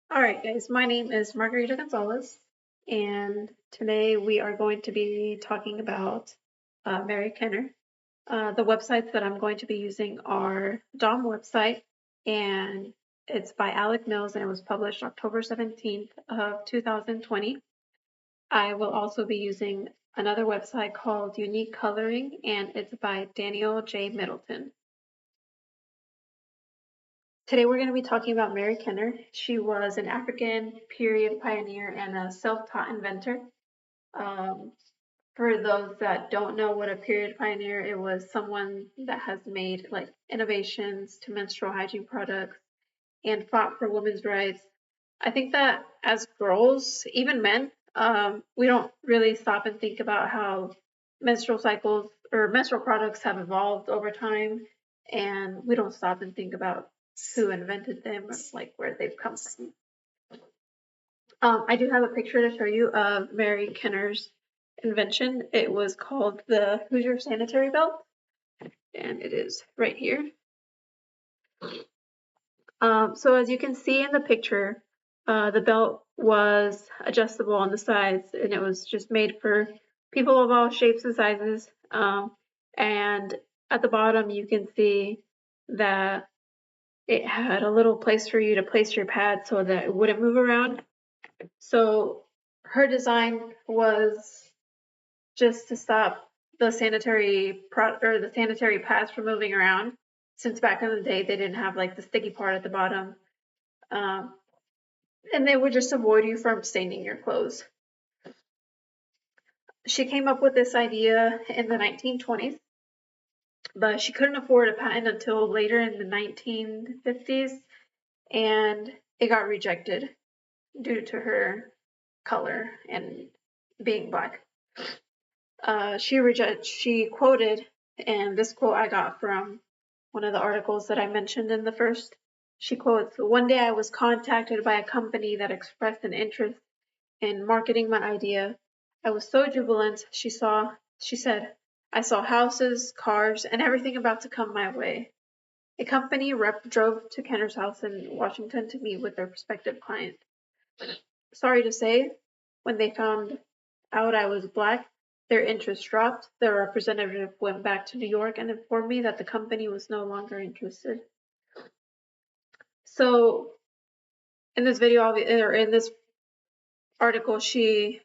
All right, guys, my name is Margarita Gonzalez, and today we are going to be talking about Mary Kenner. The websites that I'm going to be using are Dom website, and it's by Alec Mills, and it was published October 17th of 2020. I will also be using another website called Unique Coloring, and it's by Daniel J. Middleton. Today we're going to be talking about Mary Kenner. She was an African period pioneer and a self-taught inventor. Um, for those that don't know what a period pioneer, it was someone that has made like innovations to menstrual hygiene products and fought for women's rights. I think that as girls, even men, we don't really stop and think about how menstrual cycles or menstrual products have evolved over time, and we don't stop and think about who invented them or like where they've come from. I do have a picture to show you of Mary Kenner's invention. It was called the Hoosier Sanitary Belt, and it is right here. So as you can see in the picture, the belt was adjustable on the sides, and it was just made for people of all shapes and sizes. And at the bottom, you can see that it had a little place for you to place your pad so that it wouldn't move around. So her design was just to stop the sanitary pads from moving around. Since back in the day, they didn't have like the sticky part at the bottom. Um, and they would just avoid you from staining your clothes. She came up with this idea in the 1920s, but she couldn't afford a patent until later in the 1950s, and it got rejected due to her color and being black. She quoted, and this quote I got from one of the articles that I mentioned in the first. She quotes, "One day I was contacted by a company that expressed an interest in marketing my idea. I was so jubilant, she said, I saw houses, cars, and everything about to come my way. A company rep drove to Kenner's house in Washington to meet with their prospective client. Sorry to say, when they found out I was black, their interest dropped. Their representative went back to New York and informed me that the company was no longer interested." So in this video, or in this article, she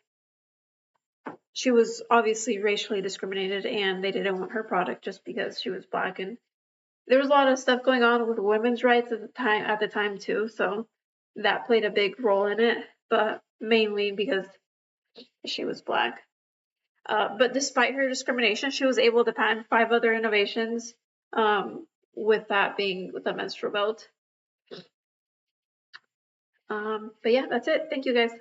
was obviously racially discriminated, and they didn't want her product just because she was black. And there was a lot of stuff going on with women's rights at the time too, so that played a big role in it, but mainly because she was black. But despite her discrimination, she was able to patent 5 other innovations, with that being the menstrual belt. But yeah, that's it. Thank you guys.